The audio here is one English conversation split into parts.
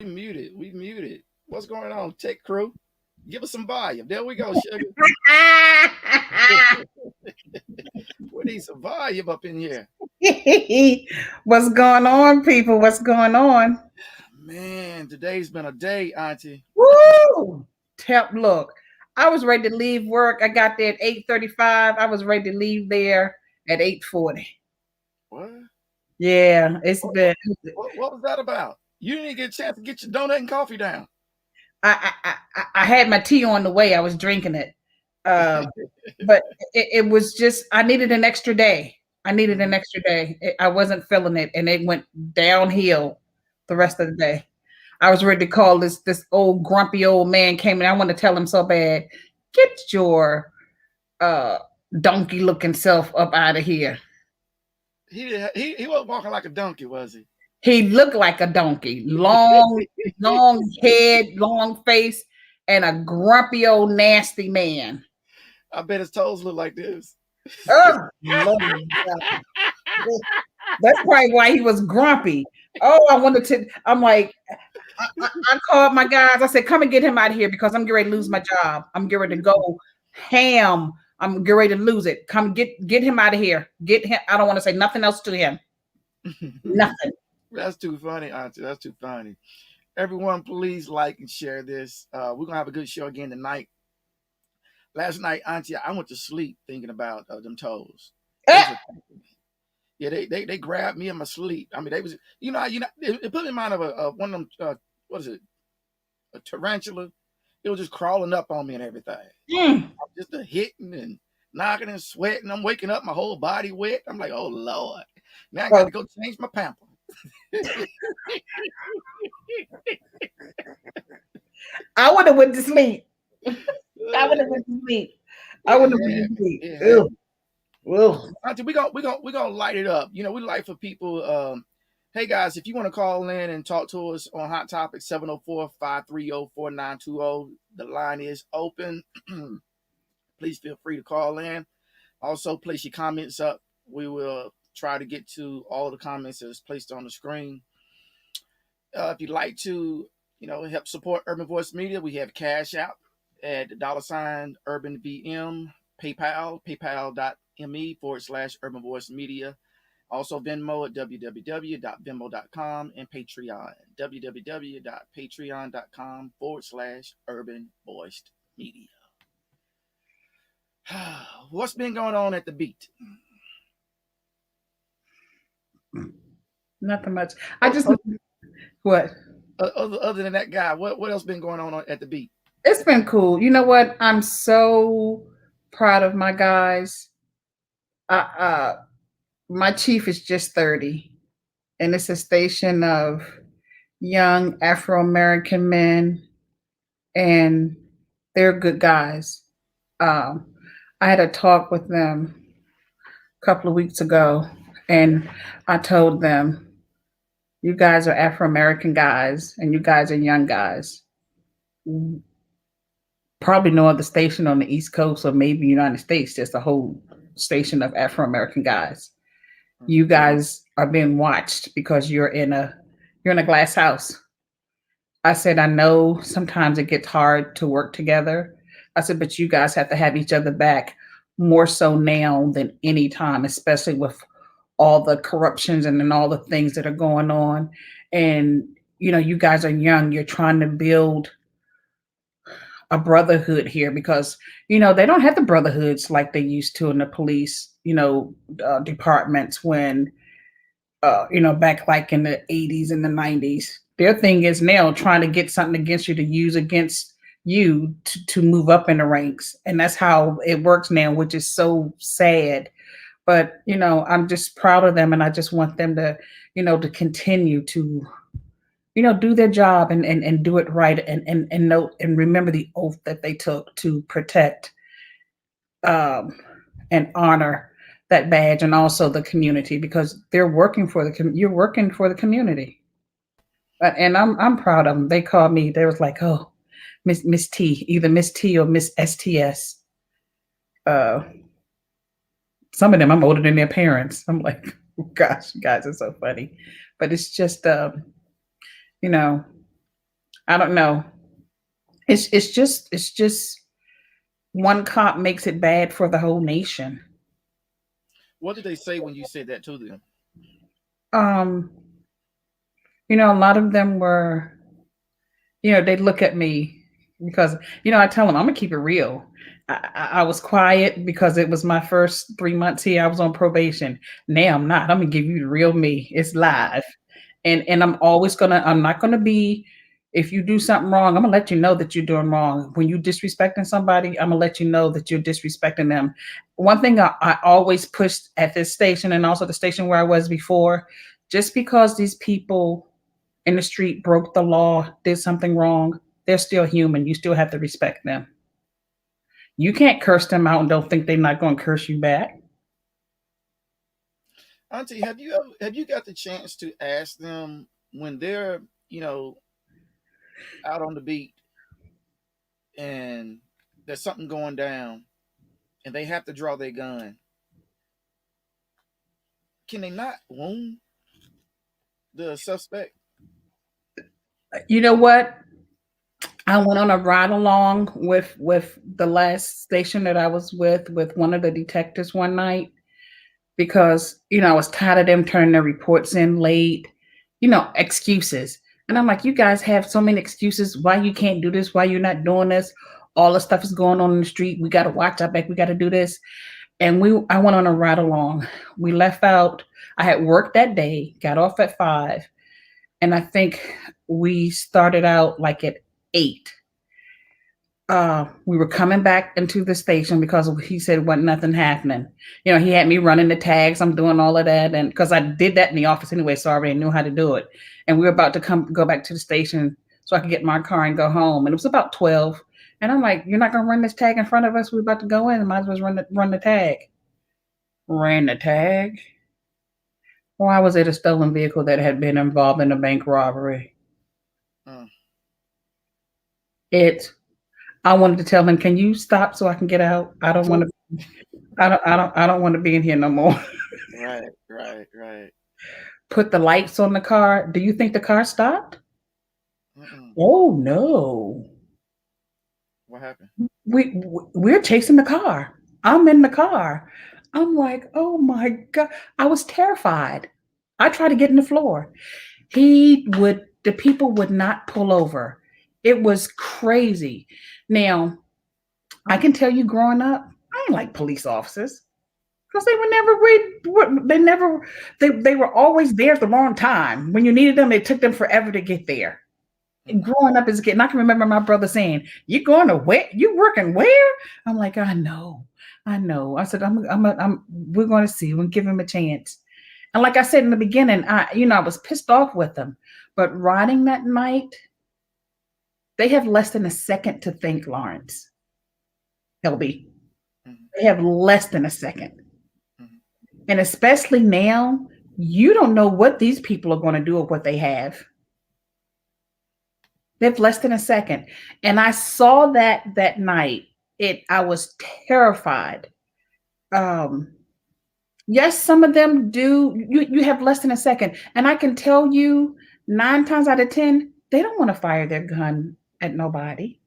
We muted. We muted. What's going on, tech crew? Give us some volume. There we go, sugar. We need some volume up in here. What's going on, people? What's going on? Man, today's been a day, Auntie. Woo! Look, I was ready to leave work. I got there at 8:35. I was ready to leave there at 8:40. What? Yeah, it's What, been. what was that about? You didn't get a chance to get your donut and coffee down. I had my tea on the way. I was drinking it, um, but it was just I needed an extra day. I needed an Mhm. extra day. I wasn't feeling it, and it went downhill the rest of the day. I was ready to call this old grumpy old man came in. I want to tell him so bad, get your uh donkey looking self up out of here. He wasn't walking like a donkey, was he? He looked like a donkey, long head, long face, and a grumpy old nasty man. I bet his toes look like this. Oh, Lord. That's probably why he was grumpy. Oh, I wanted to. I'm like, I called my guys. I said, come and get him out of here because I'm getting ready to lose my job. I'm getting ready to go ham. I'm getting ready to lose it. Come get him out of here. Get him. I don't want to say nothing else to him. Nothing. That's too funny, Auntie. That's too funny. Everyone, please like and share this. We're gonna have a good show again tonight. Last night, Auntie, I went to sleep thinking about them toes. They Eh, was, yeah, they grabbed me in my sleep. I mean, they was, it put me in mind of one of them. What is it? A tarantula. It was just crawling up on me and everything. mm. Just a hitting and knocking and sweating. I'm waking up, my whole body wet. I'm like, oh Lord, now I got Well, to go change my pamper. I would have went to sleep. I would have it went to sleep. I would have had went to me. sleep. It had Ugh, me. ugh. Auntie, we gonna light it up. We like for people. Hey guys, if you want to call in and talk to us on Hot Topic 704-530-4920, the line is open. Please feel free to call in. Also, place your comments up. We will try to get to all the comments that's placed on the screen. If you'd like to, help support Urban Voice Media, we have Cash App at $sign Urban VM, PayPal, paypal.me/Urban Voice Media. Also Venmo at www.venmo.com and Patreon, www.patreon.com/Urban Voiced Media. What's been going on at the beat? Nothing much. I Oh, just oh, what? other than that guy, what else been going on at the beat? It's been cool. You know what? I'm so proud of my guys. Uh, my chief is just 30, and it's a station of young Afro American men, and they're good guys. Um, I had a talk with them a couple of weeks ago, and I told them, "You guys are Afro American guys, and you guys are young guys. Probably no other station on the East Coast or maybe United States, just a whole station of Afro American guys. You Mm-hmm. guys are being watched because you're in a glass house." I said, I know sometimes it gets hard to work together. I said, but you guys have to have each other back more so now than any time, especially with all the corruptions and then all the things that are going on. And you guys are young. You're trying to build a brotherhood here because they don't have the brotherhoods like they used to in the police departments when back like in the 80s and the 90s. Their thing is now trying to get something against you to use against you to move up in the ranks. And that's how it works now, which is so sad. But I'm just proud of them, and I just want them to continue to do their job and do it right, and note and remember the oath that they took to protect um, and honor that badge, and also the community, because they're working for you're working for the community. And I'm proud of them. They called me. They was like, "Oh, Miss T, either Miss T or Miss STS." Uh, some of them I'm older than their parents. I'm like, oh, gosh, you guys are so funny. But it's just you know I don't know. It's just one cop makes it bad for the whole nation. What did they say when you said that to them? Um, a lot of them were, they look at me because, I tell them I'm gonna keep it real. I was quiet because it was my first 3 months here. I was on probation. Now I'm not. I'm gonna give you the real me. It's Mm-hmm. live, and I'm not gonna be. If you do something wrong, I'm gonna let you know that you're doing wrong. When you disrespecting somebody, I'm gonna let you know that you're disrespecting them. One thing I always pushed at this station and also the station where I was before, just because these people in the street broke the law, did something wrong, they're still human. You still have to respect them. You can't curse them out and don't think they're not going to curse you back. Auntie, have you got the chance to ask them when they're you know out on the beat and there's something going down and they have to draw their gun? Can they not wound the suspect? You know what? I went on a ride along with the last station that I was with one of the detectives one night because I was tired of them turning their reports in late, excuses. And I'm like, you guys have so many excuses why you can't do this, why you're not doing this. All the stuff is going on in the street. We got to watch our back. We got to do this. And I went on a ride along. We left out. I had worked that day, got off at 5, and I think we started out like at 8. We were coming back into the station because he said wasn't nothing happening. He had me running the tags. I'm doing all of that, and because I did that in the office anyway, so I already knew how to do it. And we were about to go back to the station so I could get in my car and go home. And it was about 12. And I'm like, "You're not gonna run this tag in front of us? We're about to go in. Might as well run the tag." Ran the tag. Why was it a stolen vehicle that had been involved in a bank robbery? Mm, It. I wanted to tell him, "Can you stop so I can get out? I don't want to. I don't want to be in here no more." right, right, right. Put the lights on the car. Do you think the car stopped? Mm-mm. Oh no. What happened? We're chasing the car. I'm in the car. I'm like, oh my god. I was terrified. I tried to get in the floor. The people would not pull over. It was crazy. Now, I can tell you growing up, I didn't like police officers because they were never they never they were always there at the wrong time. When you needed them, it took them forever to get there. Mm-hmm. Growing up as a kid, and I can remember my brother saying, "You going to where? You working where?" I'm like, "I know, I know." I said, We're going to see. We'll give him a chance." And like I said in the beginning, I was pissed off with them, but riding that night, they have less than a second to think, Lawrence, LB. Mm-hmm. They have less than a second, Mm-hmm. and especially now, you don't know what these people are going to do or what they have. They have less than a second. And I saw that night. I was terrified. Um, yes, some of them do. You have less than a second, and I can tell you, 9 times out of 10, they don't want to fire their gun at nobody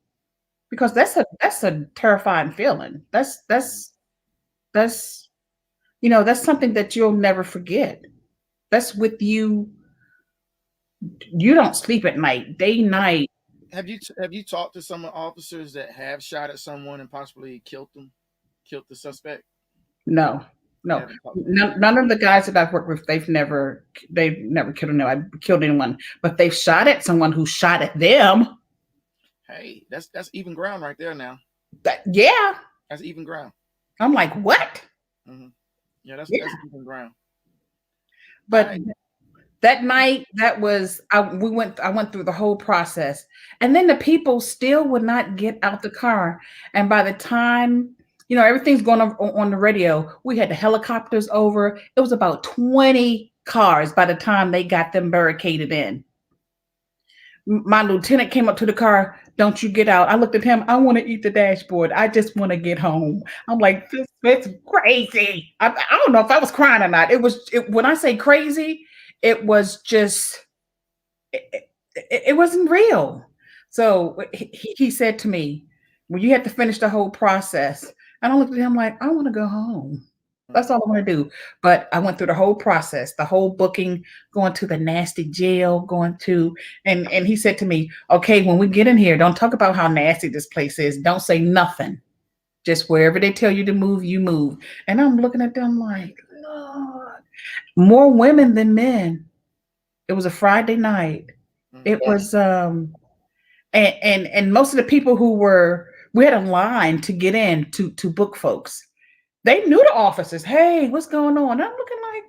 because that's a terrifying feeling. That's that's something that you'll never forget. That's with you. You don't sleep at night, day night. Have you talked to some officers that have shot at someone and possibly killed the suspect? No, You no, haven't talked. none of the guys that I've worked with, they've never killed anyone, but they've shot at someone who shot at them. Hey, that's even ground right there now. Yeah, That's even ground. I'm like, what? Hmm. Yeah, that's Yeah, even ground. but I that night, I went through the whole process, and then the people still would not get out the car. And by the time everything's going on the radio, we had the helicopters over. It was about 20 cars by the time they got them barricaded in. My lieutenant came up to the car. "Don't you get out." I looked at him. "I want to eat the dashboard. I just want to get home." I'm like, "It's crazy." I don't know if I was crying or not. When I say crazy, it was just, it wasn't real. So he said to me, well, you have to finish the whole process. And I looked at him like, I want to go home. That's all I want to do. But I went through the whole process, the whole booking, going to the nasty jail, going to, and he said to me, okay, when we get in here, don't talk about how nasty this place is. Don't say nothing. Just wherever they tell you to move, you move. And I'm looking at them like, Lord, more women than men. It was a Friday night. It Mm-hmm. was and most of the people who were, we had a line to get in to book folks. They knew the officers. Hey, what's going on? I'm looking like,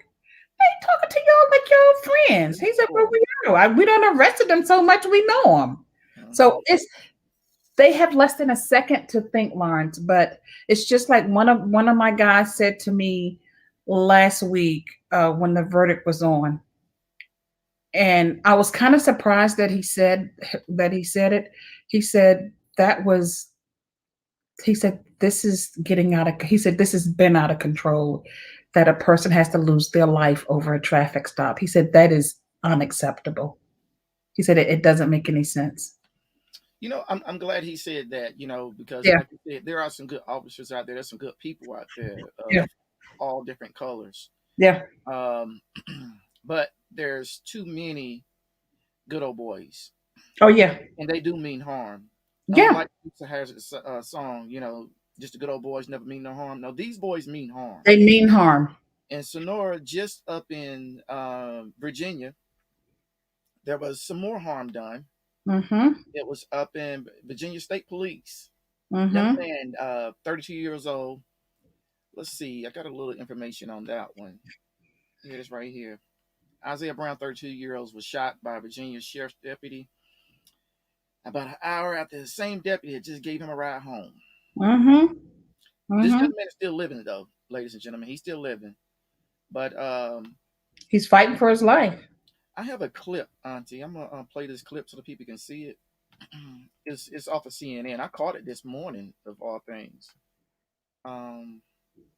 they talking to y'all like y'all friends. He said, well, Cool. we know. We done arrested them so much we know them. Mm-hmm. So it's, they have less than a second to think, Lawrence. But it's just like one of my guys said to me last week when the verdict was on, and I was kind of surprised that he said it. He said that was, he said this is getting out of, he said this has been out of control, that a person has to lose their life over a traffic stop. He said that is unacceptable. He said it doesn't make any sense. I'm glad he said that, because Yeah, like you said, there are some good officers out there. There's some good people out there yeah, of all different colors. yeah. Um, but there's too many good old boys, Oh yeah, and they do mean harm. yeah. Like Lisa has a song, just the good old boys never mean no harm. No, these boys mean harm. They mean harm. And Sonora, just up in Virginia, there was some more harm done. Mm-hmm. It was up in Virginia State Police. Young Mm-hmm. man, 32 years old. Let's see. I got a little information on that one. Here it is right here. Isaiah Brown, 32-year-old, was shot by a Virginia sheriff's deputy about an hour after the same deputy had just gave him a ride home. Mm-hmm. This Mm-hmm. young man is still living, though, ladies and gentlemen. He's still living. But He's fighting for his life. I have a clip, Auntie. I'm gonna play this clip so the people can see it. It's off of CNN. I caught it this morning, of all things. Um,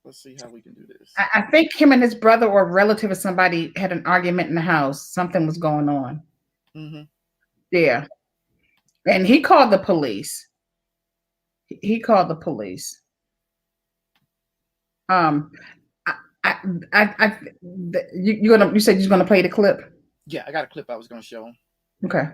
let's see how we can do this. I think him and his brother or a relative or somebody had an argument in the house. Something was going on. Mm-hmm. Yeah. And he called the police. He called the police. Um, I, I, you said you're gonna play the clip. Yeah, I got a clip I was gonna show. Okay.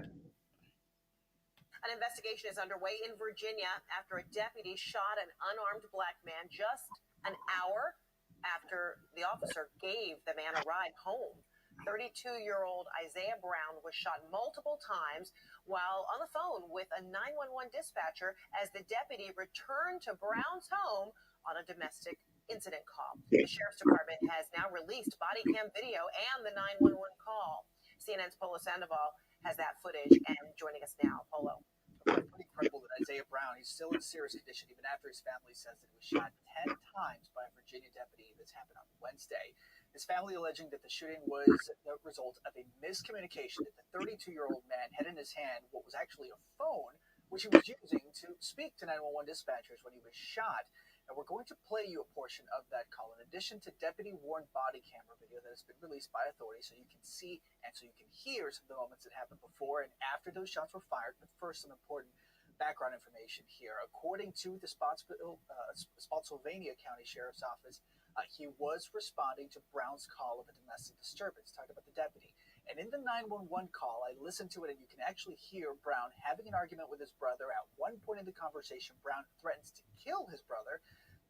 An investigation is underway in Virginia after a deputy shot an unarmed black man just an hour after the officer gave the man a ride home. 32-year-old Isaiah Brown was shot multiple times while on the phone with a 911 dispatcher as the deputy returned to Brown's home on a domestic incident call. The sheriff's department has now released body cam video and the 911 call. CNN's Polo Sandoval has that footage and joining us now. Polo. Pretty incredible that Isaiah Brown, he's still in serious condition even after his family says that he was shot 10 times by a Virginia deputy. This happened on Wednesday. His family alleging that the shooting was the result of a miscommunication, that the 32-year-old man had in his hand what was actually a phone, which he was using to speak to 911 dispatchers when he was shot. And we're going to play you a portion of that call, in addition to deputy-worn body camera video that has been released by authorities, so you can see and so you can hear some of the moments that happened before and after those shots were fired. But first, some important background information here. According to the Spotsylvania County Sheriff's Office, he was responding to Brown's call of a domestic disturbance, talking about the deputy. And in the 911 call, I listened to it, and you can actually hear Brown having an argument with his brother. At one point in the conversation, Brown threatens to kill his brother.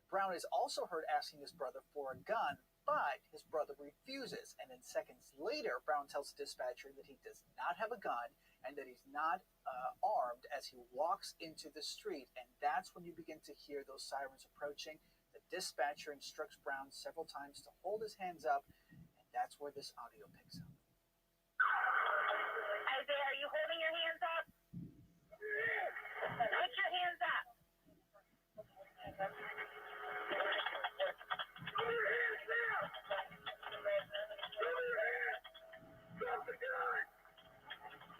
Brown is also heard asking his brother for a gun, but his brother refuses. And then seconds later, Brown tells the dispatcher that he does not have a gun and that he's not armed as he walks into the street. And that's when you begin to hear those sirens approaching. The dispatcher instructs Brown several times to hold his hands up, and that's where this audio picks up. Isaiah, are you holding your hands up? Put your hands up. Stop the gun!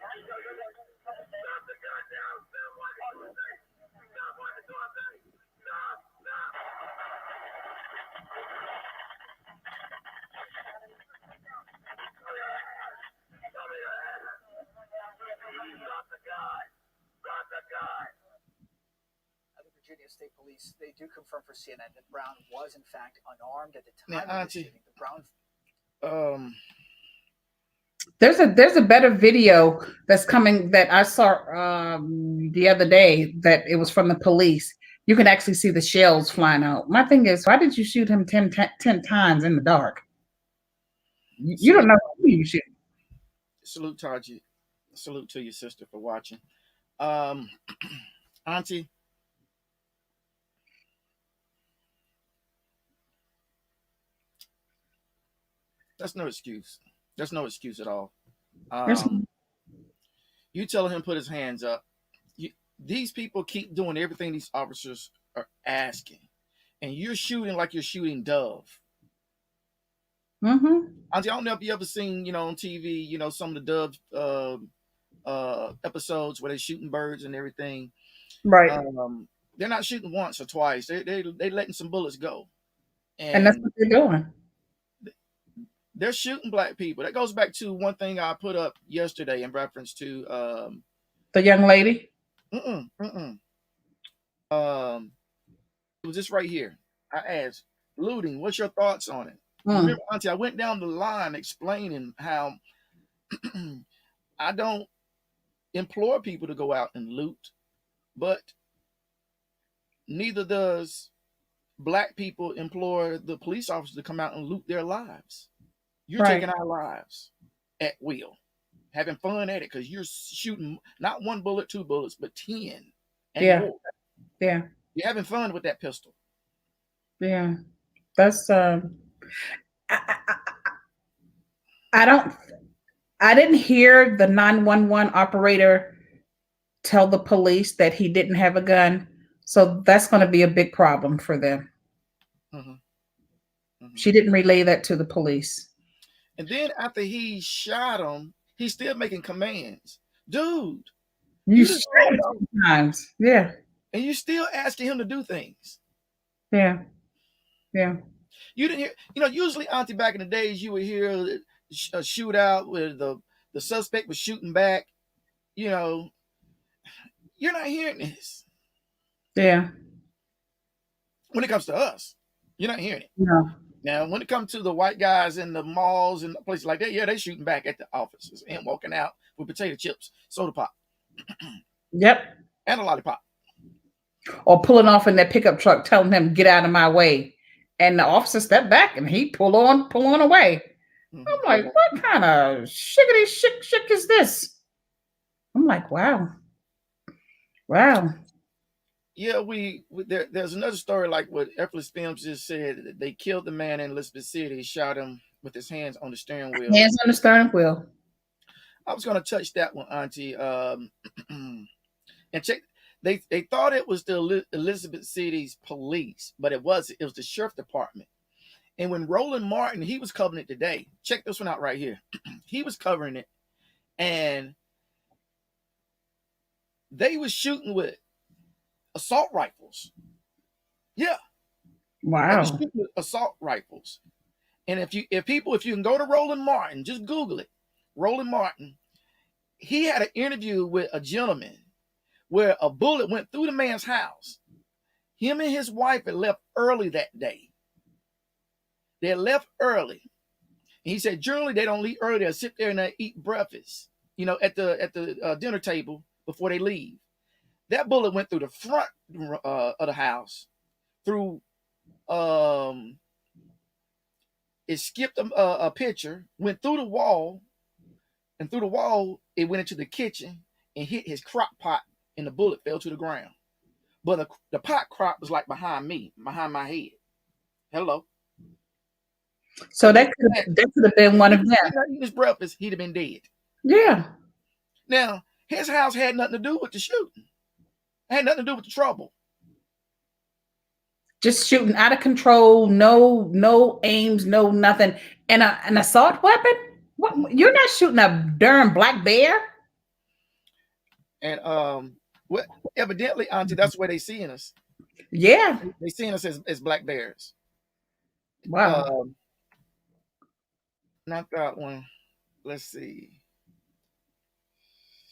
Stop the gun now! Stop what you're saying! Stop what you're saying! Stop! Stop! Stop the gun! Stop Virginia State Police, they do confirm for CNN that Brown was in fact unarmed at the Now, time of the Auntie, shooting. The Brown um, There's a better video that's coming that I saw the other day that it was from the police. You can actually see the shells flying out. My thing is, why did you shoot him 10 times in the dark? You don't salute, know who you shoot. salute, Taji. Salute to your sister for watching. Um, Auntie, that's no excuse. That's no excuse at all. There's, Um, you tell him put his hands up. You, these people keep doing everything these officers are asking, and you're shooting like you're shooting dove. mm-hmm. Auntie, I don't know if you ever seen, on TV, some of the dove episodes where they're shooting birds and everything. Right. Um, they're not shooting once or twice. They letting some bullets go, And that's and what they're doing. they're shooting black people. That goes back to one thing I put up yesterday in reference to The young lady. mm-mm, mm-mm. Um, it was this right here. I asked, looting, what's your thoughts on it? You Mm, remember, Auntie, I went down the line explaining how I don't implore people to go out and loot, but neither does black people implore the police officers to come out and loot their lives. You're right. taking our lives at will, having fun at it because you're shooting not one bullet, two bullets, but 10 and Yeah. more. Yeah. You're having fun with that pistol. Yeah. That's I, I, I don't I didn't hear the 911 operator tell the police that he didn't have a gun. So that's going to be a big problem for them. Mhm, mhm. She didn't relay that to the police. And then after he shot him, he's still making commands. Dude, You you just rolled should up sometimes. Yeah. and you still asking him to do things. Yeah. Yeah. You didn't hear, usually, Auntie, back in the days, you would hear a shootout where the suspect was shooting back. You know, you're not hearing this Yeah. when it comes to us. You're not hearing it. No. Now, when it comes to the white guys in the malls and places like that, yeah, they shooting back at the officers and walking out with potato chips, soda pop, Yep. and a lollipop. Or pulling off in that pickup truck, telling him, get out of my way. And the officer stepped back and he pull on away. I'm Mm-hmm. like, what kind of shiggity shick is this? I'm like, wow. Wow. Yeah, there's another story like what Effortless Films just said. That they killed the man in Elizabeth City, shot him with his hands on the steering wheel. Hands on the steering wheel. I was going to touch that one, Auntie. And check. They thought it was the Elizabeth City's police, but it wasn't. It was the sheriff department. And when Roland Martin, he was covering it today. Check this one out right here. He was covering it, and they was shooting with assault rifles. Yeah, they was Wow. shooting with assault rifles. And if you can go to Roland Martin, just Google it. Roland Martin, he had an interview with a gentleman where a bullet went through the man's house. Him and his wife had left early that day. They had left early. And he said generally they don't leave early. They'll sit there and they eat breakfast, at the dinner table before they leave. That bullet went through the front of the house, through it skipped a picture, went through the wall, and through the wall it went into the kitchen and hit his crock pot, and the bullet fell to the ground. But the pot crop was like behind me, behind my head. Hello. So that could have been one of them. He not eating his breakfast, he'd have been dead. Yeah. Now, his house had nothing to do with the shooting. It had nothing to do with the trouble. Just shooting out of control, no aims, no nothing. And an assault weapon? What, you're not shooting a darn black bear? And evidently, Auntie, that's where they seeing us. Yeah. They seeing us as black bears. Wow. Not that one. Let's see.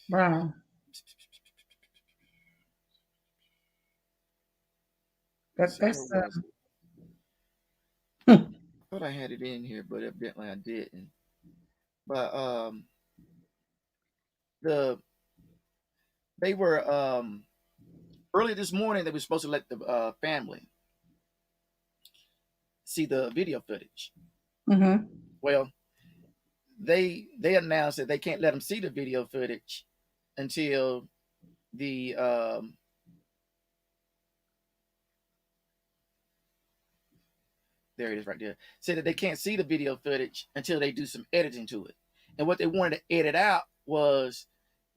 Wow. That See, where that's was it? hmm. I thought I had it in here, but evidently I didn't. But the they were early this morning. They were supposed to let the family see the video footage. Mm-hmm. Well, they announced that they can't let them see the video footage until the there it is right there. Said that they can't see the video footage until they do some editing to it. And what they wanted to edit out was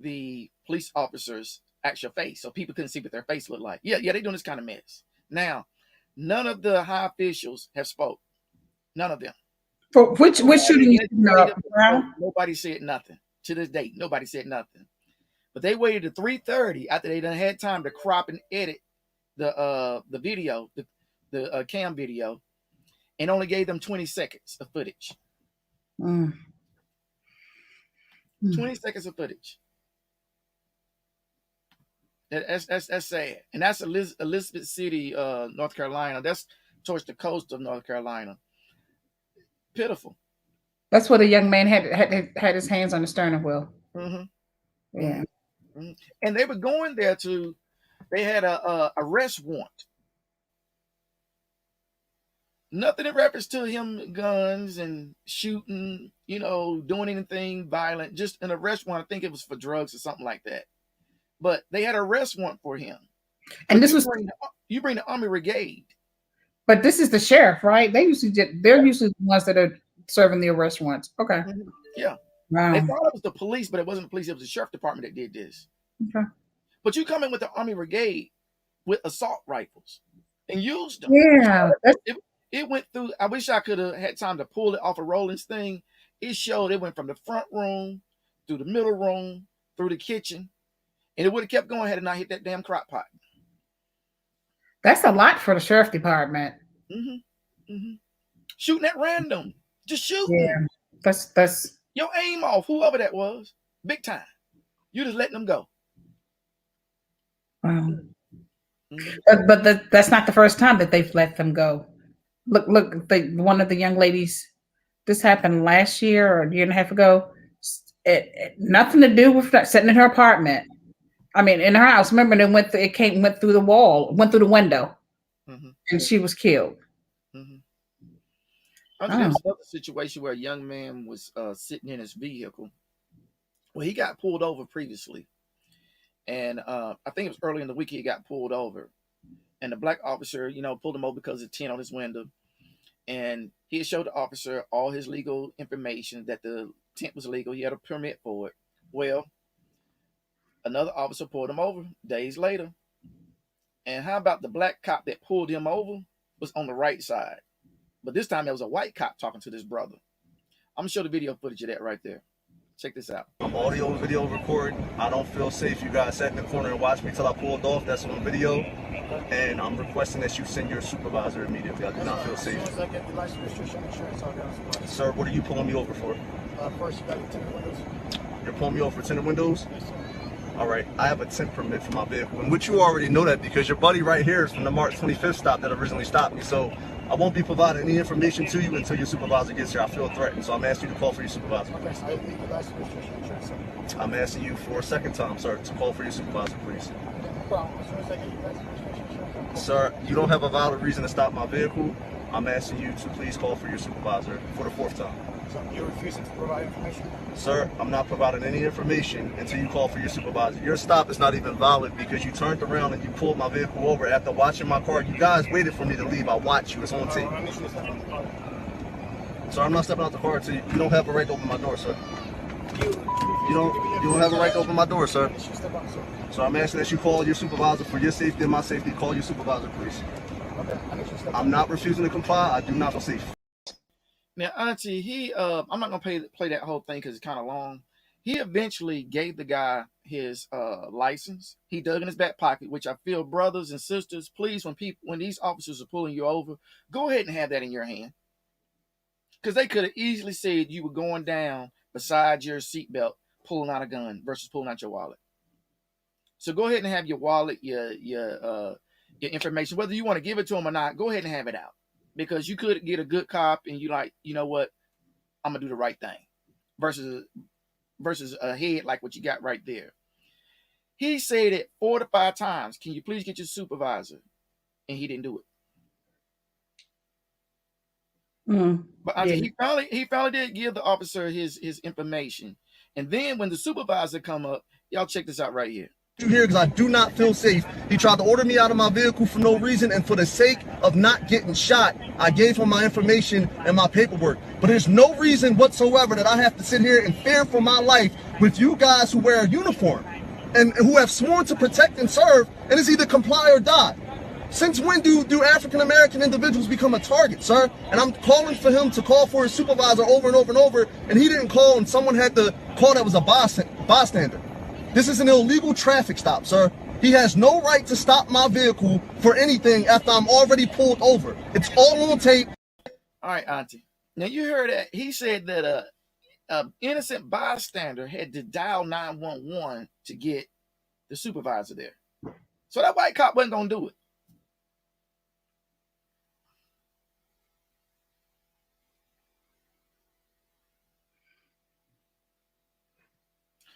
the police officer's actual face, so people couldn't see what their face looked like. Yeah, they're doing this kind of mess. Now, none of the high officials have spoke. None of them. For which Nobody shooting you speaking of, investigated. Brown? Nobody said nothing to this date. Nobody said nothing. But they waited to 3:30 after they done had time to crop and edit the video, the cam video, and only gave them 20 seconds of footage. Mm. Mm. 20 seconds of footage. That's sad. And that's Elizabeth City, North Carolina. That's towards the coast of North Carolina. Pitiful. That's what a young man had his hands on the sternum wheel. Mm-hmm. Yeah. Mm-hmm. Mm-hmm. And they were going there to. They had a arrest warrant. Nothing in reference to him guns and shooting, doing anything violent. Just an arrest warrant. I think it was for drugs or something like that. But they had an arrest warrant for him. And But this was, you bring the Army Brigade. but this is the sheriff, right? They're usually the ones that are serving the arrest warrants. Okay. Mm-hmm. Yeah. Wow. They thought it was the police, but it wasn't the police. It was the sheriff department that did this. Okay. But you come in with the Army Brigade with assault rifles and used them. Yeah. It went through. I wish I could have had time to pull it off a Rollins thing. It showed it went from the front room through the middle room through the kitchen, and it would have kept going had it not hit that damn crock pot. That's a lot for the sheriff department. Mm-hmm. Mm-hmm. Shooting at random, just shooting. Yeah. That's your aim off, whoever that was, big time. You just letting them go. wow. Mm-hmm. But that's not the first time that they've let them go. Look, one of the young ladies, this happened last year or a year and a half ago. It nothing to do with sitting in her apartment. I mean, in her house. Remember, went through the wall, went through the window, and she was killed. There was another situation where a young man was sitting in his vehicle. Well, he got pulled over previously, and I think it was early in the week he got pulled over, and the black officer, pulled him over because of the tint on his window, and he showed the officer all his legal information that the tint was legal. He had a permit for it. Well, another officer pulled him over days later, and how about the black cop that pulled him over was on the right side, but this time there was a white cop talking to this brother. I'm gonna show the video footage of that right there. Check this out. I'm audio and video recording. I don't feel safe. You guys sat in the corner and watched me till I pulled off. That's on video. And I'm requesting that you send your supervisor immediately. I do not feel safe. Sir, what are you pulling me over for? First, you got the tinted windows. You're pulling me over for tinted windows? Yes, sir. All right, I have a tint permit for my vehicle, and which you already know that because your buddy right here is from the March 25th stop that originally stopped me. So I won't be providing any information to you until your supervisor gets here. I feel threatened, so I'm asking you to call for your supervisor. Okay, so I need the license registration insurance, sir. I'm asking you for a second time, sir, to call for your supervisor, please. No problem. As soon as I get your license registration insurance, sir, you don't have a valid reason to stop my vehicle. I'm asking you to please call for your supervisor for the fourth time. So you're refusing to provide information? Sir, I'm not providing any information until you call for your supervisor. Your stop is not even valid because you turned around and you pulled my vehicle over after watching my car. You guys waited for me to leave. I watched you. It's on tape. Sir, I'm not stepping out the car until you don't have a right to open my door, sir. You don't have a right to open my door, sir. So I'm asking that you call your supervisor for your safety and my safety. Call your supervisor, please. I'm not refusing to comply. I do not feel safe. Now, Auntie, I'm not gonna play that whole thing because it's kind of long. He eventually gave the guy his license. He dug in his back pocket, which I feel, brothers and sisters, please, when these officers are pulling you over, go ahead and have that in your hand, because they could have easily said you were going down beside your seatbelt, pulling out a gun versus pulling out your wallet. So go ahead and have your wallet, your your information, whether you want to give it to him or not. Go ahead and have it out, because you could get a good cop and you like, you know what, I'm gonna do the right thing, versus a head like what you got right there. He said it 4 to 5 times. Can you please get your supervisor? And he didn't do it. But Yeah. he finally did give the officer his information. And then when the supervisor come up, y'all check this out right here. You here because I do not feel safe. He tried to order me out of my vehicle for no reason, and for the sake of not getting shot, I gave him my information and my paperwork. But there's no reason whatsoever that I have to sit here and fear for my life with you guys who wear a uniform and who have sworn to protect and serve, and it's either comply or die. Since when do African American individuals become a target, sir? And I'm calling for him to call for his supervisor over and over and over, and he didn't call, and someone had to call that was a bystander. This is an illegal traffic stop, sir. He has no right to stop my vehicle for anything after I'm already pulled over. It's all on tape. All right, Auntie. Now you heard that he said that a innocent bystander had to dial 911 to get the supervisor there. So that white cop wasn't gonna do it.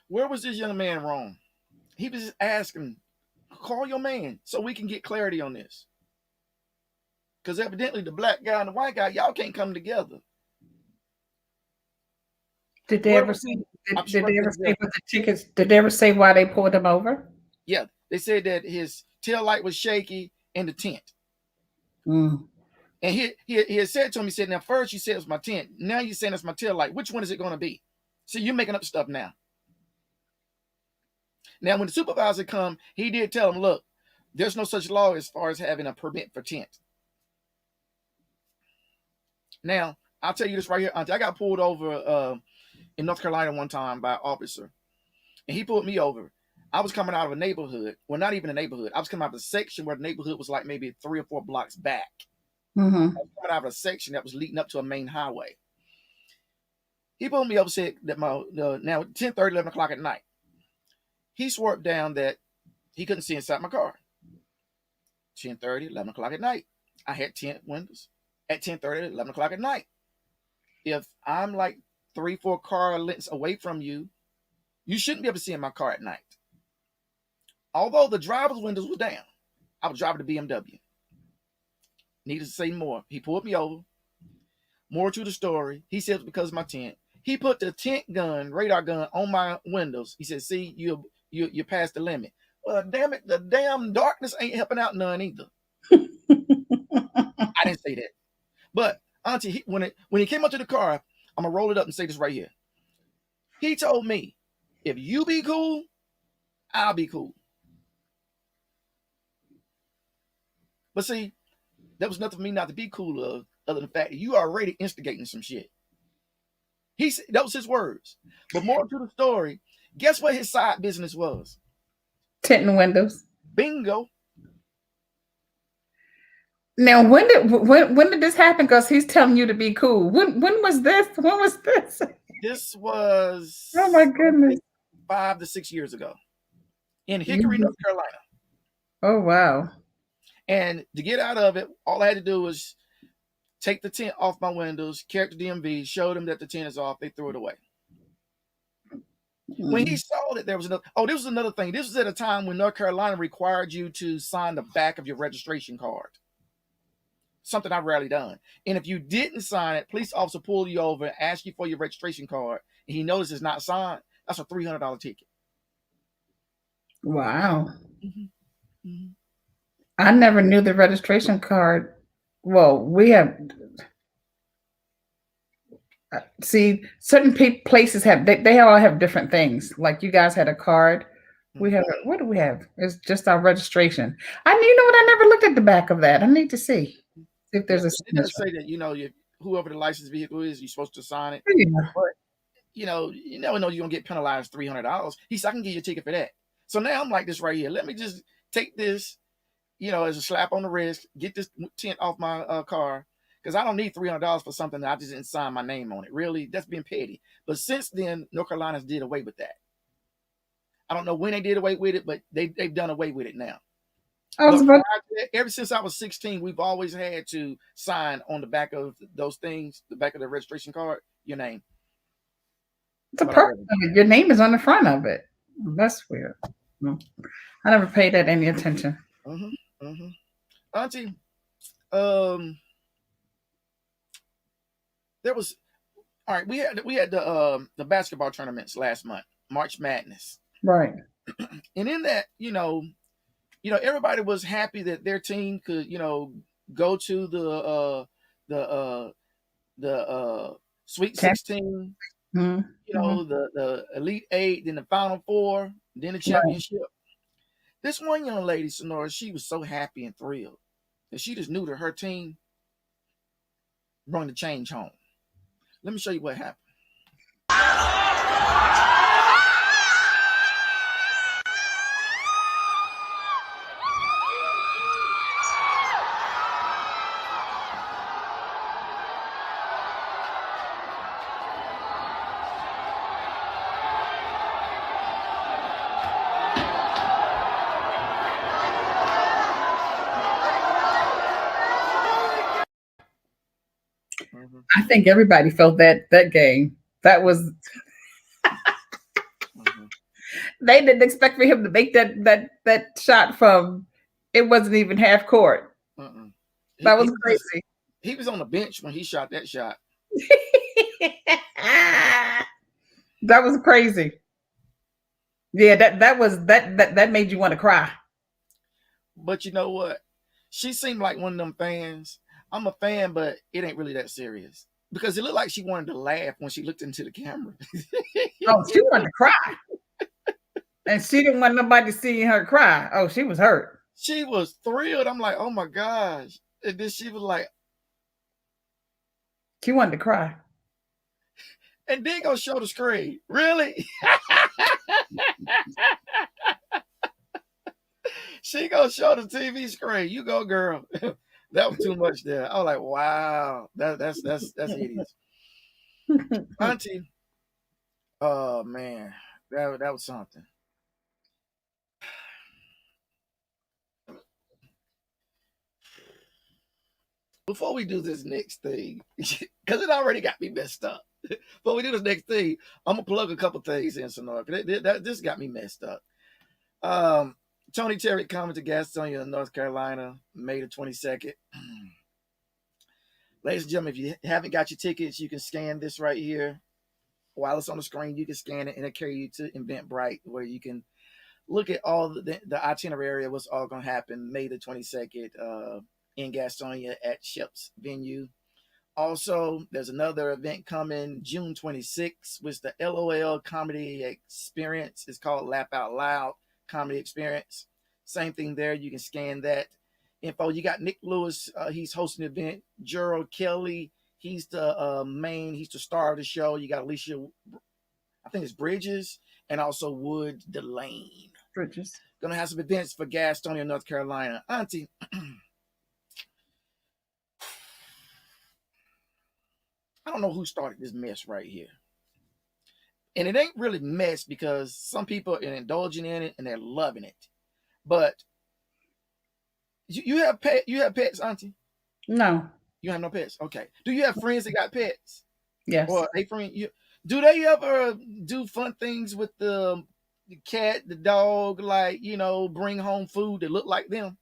Where was this young man wrong? He was just asking, call your man so we can get clarity on this. Because evidently the black guy and the white guy, y'all can't come together. Did they ever say? Did they ever say what the tickets? Did they ever say why they pulled him over? Yeah, they said that his tail light was shaky in the tent. Mm. And he had said to him, he said, now first you said it was my tent. Now you're saying it's my tail light. Which one is it going to be? So you're making up stuff now. Now, when the supervisor come, he did tell him, look, there's no such law as far as having a permit for tent. Now, I'll tell you this right here, Auntie. I got pulled over in North Carolina one time by an officer. And he pulled me over. I was coming out of a neighborhood. Well, not even a neighborhood. I was coming out of a section where the neighborhood was like maybe 3 or 4 blocks back. Mm-hmm. I was coming out of a section that was leading up to a main highway. He pulled me over, said that now 10:30, 11 o'clock at night. He swore up down that he couldn't see inside my car. 10:30, 11 o'clock at night. I had tint windows at 10:30, 11 o'clock at night. If I'm like 3, 4 car lengths away from you, you shouldn't be able to see in my car at night. Although the driver's windows were down, I was driving the BMW. Needless to say more. He pulled me over. More to the story. He said it was because of my tent. He put the tent gun, radar gun, on my windows. He said, see, you passed the limit. Well, damn it, the damn darkness ain't helping out none either. I didn't say that. But, Auntie, when he came up to the car, I'm going to roll it up and say this right here. He told me, if you be cool, I'll be cool. But see, that was nothing for me not to be cool of, other than the fact that you are already instigating some shit. That was his words. But more to the story, guess what his side business was? Tinting windows. Bingo. Now, when did this happen? Because he's telling you to be cool. When was this? When was this? This was, oh my goodness, 5 to 6 years ago in Hickory, North Carolina. Oh wow. And to get out of it, all I had to do was take the tent off my windows, character DMV, showed them that the tent is off. They threw it away. When he saw that there was this was another thing. This was at a time when North Carolina required you to sign the back of your registration card. Something I've rarely done. And if you didn't sign it, police officer pull you over and ask you for your registration card, and he notices it's not signed, that's a $300 ticket. Wow. Mm-hmm. Mm-hmm. I never knew the registration card. Well, we have. See, certain places have they all have different things. Like you guys had a card. We have, what do we have? It's just our registration. You know what? I never looked at the back of that. I need to see if there's a signature. It does say that, whoever the licensed vehicle is, you're supposed to sign it. Yeah. But, you never know you're going to get penalized $300. He said, I can give you a ticket for that. So now I'm like this right here. Let me just take this, as a slap on the wrist, get this tent off my car. Because I don't need $300 for something that I just didn't sign my name on it. Really, that's being petty. But since then, North Carolina's did away with that. I don't know when they did away with it, but they've done away with it now. I was But about. prior to that, ever since I was 16, we've always had to sign on the back of those things, the back of the registration card, your name. The But I purpose wasn't. of it. Your name is on the front of it. That's weird. No. I never paid that any attention. Mm-hmm. Mm-hmm. Auntie, um, there was all right. We had the basketball tournaments last month, March Madness, Right. and in that, everybody was happy that their team could, go to the Sweet Champ. 16, Mm-hmm. the Elite Eight, then the Final Four, then the Right. championship. This one young lady, Sonora, she was so happy and thrilled, and she just knew that her team brought the change home. Let me show you what happened. Mhm, I think everybody felt that game. That was mhm. they didn't expect for him to make that shot from it wasn't even half court. Mm-mm. He, That he was was just crazy. he was on the bench when he shot that shot. That was crazy. Yeah, that made you want to cry. But you know what? She seemed like one of them fans. I'm a fan, but it ain't really that serious. Because it looked like she wanted to laugh when she looked into the camera. Oh, she wanted to cry. And she didn't want nobody seeing her cry. Oh, she was hurt. She was thrilled. I'm like, oh my gosh. And then she was like, She wanted to cry. and then go show the screen. Really? She gonna show the TV screen. You go, girl. That was too much there. I was like, wow. That's hideous. Auntie, oh man. That was something. Before we do this next thing, because it already got me messed up. Before we do this next thing, I'm gonna plug a couple things in Sonora. This got me messed up. Um, Tony Terry coming to Gastonia, North Carolina, May the 22nd. Ladies and gentlemen, if you haven't got your tickets, you can scan this right here. While it's on the screen, you can scan it and it'll carry you to Eventbrite, where you can look at all the itinerary of what's all going to happen May the 22nd in Gastonia at Shep's venue. Also, there's another event coming June 26th, which the LOL Comedy Experience is called Laugh Out Loud Comedy Experience. Same thing there. You can scan that info. You got Nick Lewis. He's hosting the event. Gerald Kelly. He's he's the star of the show. You got Alicia, I think it's Bridges, and also Wood Delane. Bridges. Gonna have some events for Gastonia, North Carolina. Auntie, I don't know who started this mess right here. And it ain't really mess because some people are indulging in it and they're loving it. But you have pets, Auntie? No. You have no pets. Okay. Do you have friends that got pets? Yes. Or a friend do they ever do fun things with the cat, the dog, like, bring home food that look like them?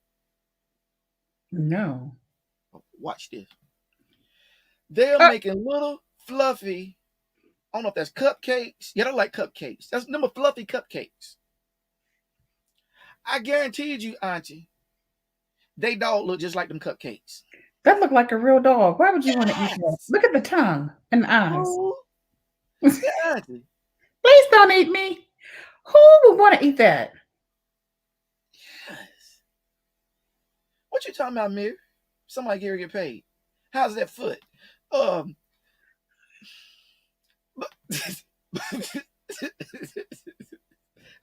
No. Watch this. They're making little fluffy, I don't know if that's cupcakes. Yeah, they're like cupcakes. That's number fluffy cupcakes. I guaranteed you, Auntie, they dog look just like them cupcakes. That looked like a real dog. Why would you want to eat that? Look at the tongue and the eyes. Oh, yeah, Auntie. Please don't eat me. Who would want to eat that? Yes. What you talking about, Mir? Somebody here get paid. How's that foot?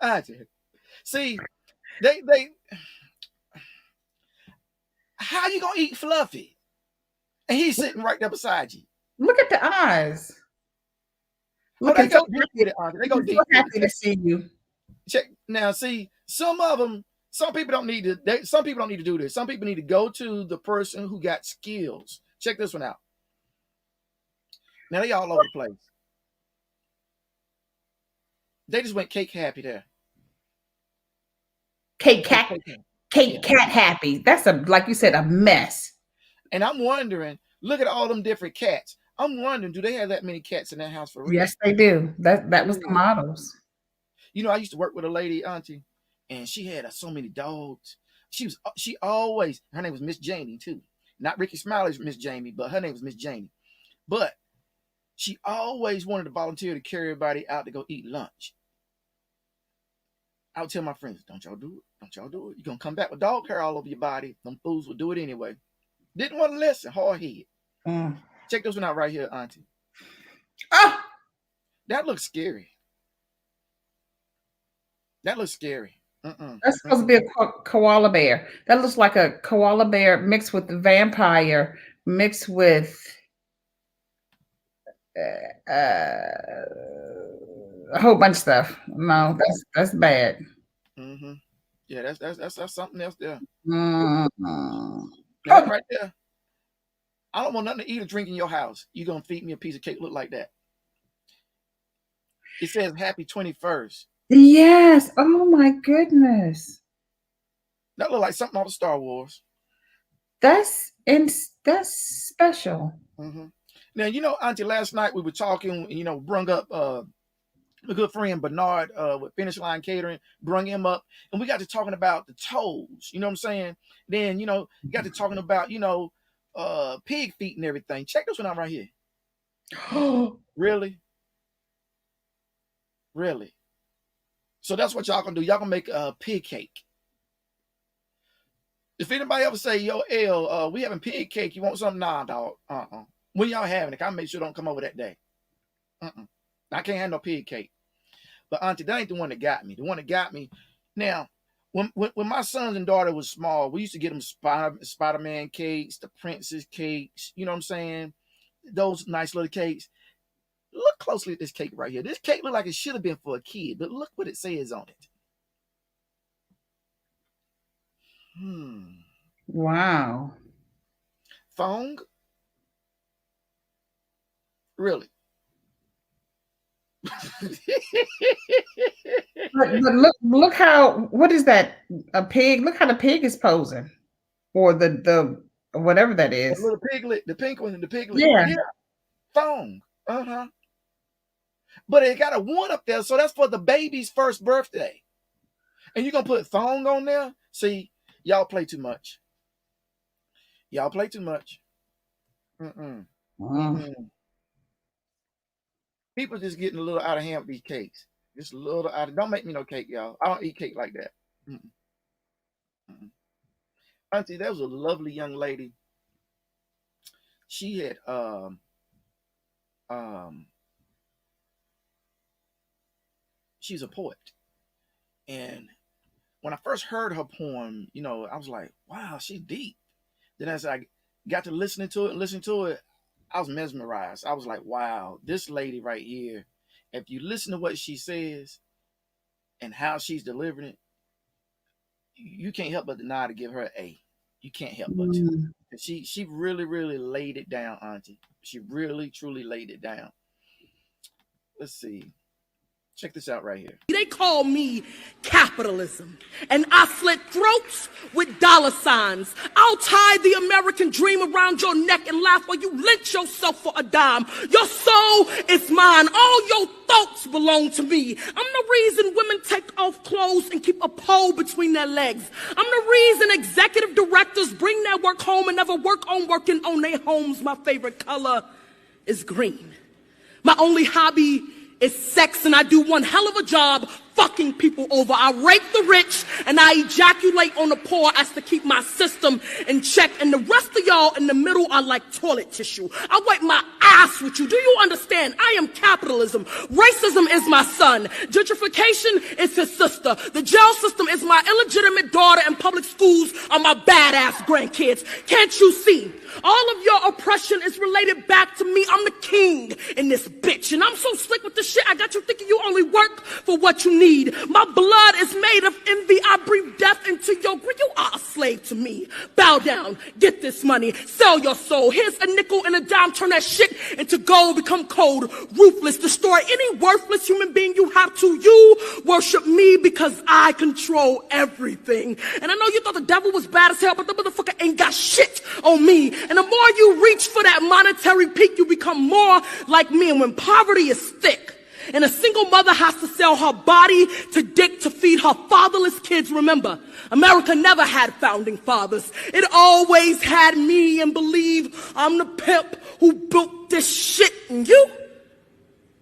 Auntie. See, they how you gonna eat Fluffy? And he's sitting right there beside you. Look at the eyes. They go deep with it, Auntie. They go deep. So happy to see you. Check now. See, some of them Some people don't need to. Some people don't need to do this. Some people need to go to the person who got skills. Check this one out. Now they all over the place. They just went cake happy there. Cake cat happy. That's like you said, a mess. And I'm wondering, look at all them different cats. I'm wondering, do they have that many cats in that house for real? Yes, they do. That was the models. You know, I used to work with a lady, auntie, and she had so many dogs. She always, her name was Miss Jamie too. Not Ricky Smiley's Miss Jamie, but her name was Miss Jamie. But she always wanted to volunteer to carry everybody out to go eat lunch. I would tell my friends, don't y'all do it. Don't y'all do it. You're going to come back with dog hair all over your body. Them fools will do it anyway. Didn't want to listen. Hard head. Check this one out right here, auntie. Oh! That looks scary. That looks scary. That's supposed to be a koala bear. That looks like a koala bear mixed with the vampire, mixed with a whole bunch of stuff. No, that's bad. Yeah, that's something else there. Mm-hmm. That right there. I don't want nothing to eat or drink in your house. You're gonna feed me a piece of cake look like that. It says happy 21st. Yes. Oh my goodness. That look like something out of Star Wars. That's special. Now, you know, auntie, last night we were talking, you know, brung up a good friend, Bernard, with Finish Line Catering, brung him up, and we got to talking about the toes, you know what I'm saying? Then, you know, got to talking about, you know, pig feet and everything. Check this one out right here. Really? Really? So that's what y'all gonna do. Y'all gonna make a pig cake. If anybody ever say, yo, L, we having pig cake, you want something? Nah, dog. When y'all having it, I make sure don't come over that day. I can't have no pig cake. But auntie, that ain't the one that got me. The one that got me. Now, when my sons and daughter was small, we used to get them Spider-Man cakes, the princess cakes, you know what I'm saying? Those nice little cakes. Look closely at this cake right here. This cake look like it should have been for a kid, but look what it says on it. Wow. Thong? Really? but look how, what is that? A pig? Look how the pig is posing. Or the whatever that is. The little piglet, the pink one and the piglet. Yeah. Thong. But it got a 1 up there, so that's for the baby's first birthday. And you're gonna put thong on there? See, y'all play too much. Y'all play too much. People just getting a little out of hand with these cakes. Just a little out of, don't make me no cake, y'all. I don't eat cake like that. Auntie, there was a lovely young lady. She had she's a poet. And when I first heard her poem, you know, I was like, wow, she's deep. Then as I got to listen to it, I was mesmerized. I was like, wow, this lady right here, if you listen to what she says and how she's delivering it, you can't help but deny to give her an A. You can't help but to. She really, really laid it down, auntie. She really, truly laid it down. Let's see. Check this out right here. They call me capitalism, and I slit throats with dollar signs. I'll tie the American dream around your neck and laugh while you lynch yourself for a dime. Your soul is mine. All your thoughts belong to me. I'm the reason women take off clothes and keep a pole between their legs. I'm the reason executive directors bring their work home and never work on working on their homes. My favorite color is green. My only hobby is sex, and I do one hell of a job fucking people over. I rape the rich and I ejaculate on the poor as to keep my system in check. And the rest of y'all in the middle are like toilet tissue. I wipe my ass with you. Do you understand? I am capitalism. Racism is my son. Gentrification is his sister. The jail system is my illegitimate daughter, and public schools are my badass grandkids. Can't you see? All of your oppression is related back to me. I'm the king in this bitch, and I'm so slick with this shit, I got you thinking you only work for what you need. My blood is made of envy. I breathe death into Bow down, get this money, sell your soul. Here's a nickel and a dime, turn that shit into gold, become cold, ruthless, destroy any worthless human being you have to. You worship me because I control everything. And I know you thought the devil was bad as hell, but the motherfucker ain't got shit on me. And the more you reach for that monetary peak, you become more like me. And when poverty is thick, and a single mother has to sell her body to dick to feed her fatherless kids. Remember, America never had founding fathers. It always had me, and believe I'm the pimp who built this shit. And you?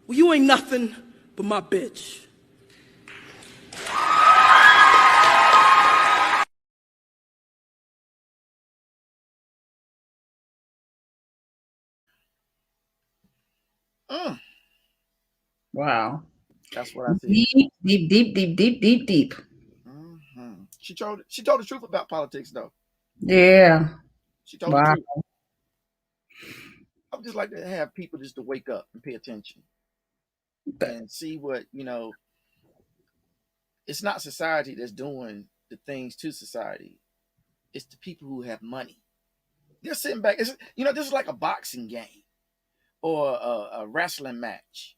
Well, you ain't nothing but my bitch. Wow. That's what I said. Deep, deep, deep, deep, deep, deep, deep. She told the truth about politics, though. Yeah. She told the Wow. truth. I would just like to have people just to wake up and pay attention and see what, it's not society that's doing the things to society. It's the people who have money. They're sitting back. This is like a boxing game or a wrestling match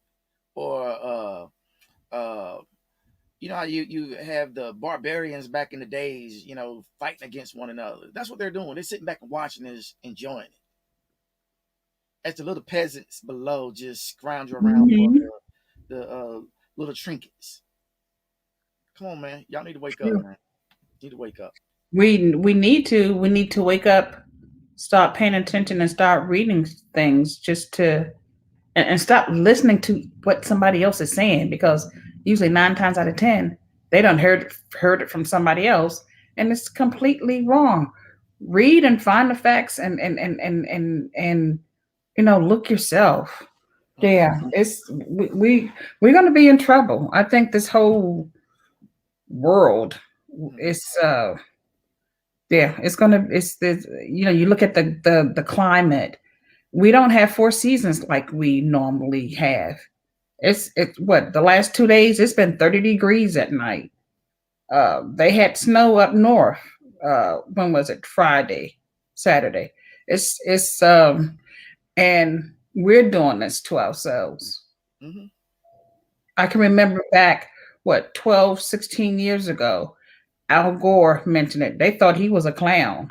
or how you have the barbarians back in the days, fighting against one another. That's what they're doing. They're sitting back and watching this, enjoying it. As the little peasants below just scrounge around for the little trinkets. Come on, man. Y'all need to wake up, man. Need to wake up. We need to wake up, start paying attention, and start reading things just to and stop listening to what somebody else is saying, because usually 9 times out of 10 they done heard it from somebody else and it's completely wrong. Read and find the facts and look yourself. Yeah, it's we're going to be in trouble. I think this whole world is it's going to you look at the climate. We don't have 4 seasons like we normally have. It's what, the last 2 days it's been 30 degrees at night. They had snow up north. When was it? Friday, Saturday. It's and we're doing this to ourselves. Mm-hmm. I can remember back 12, 16 years ago, Al Gore mentioned it. They thought he was a clown.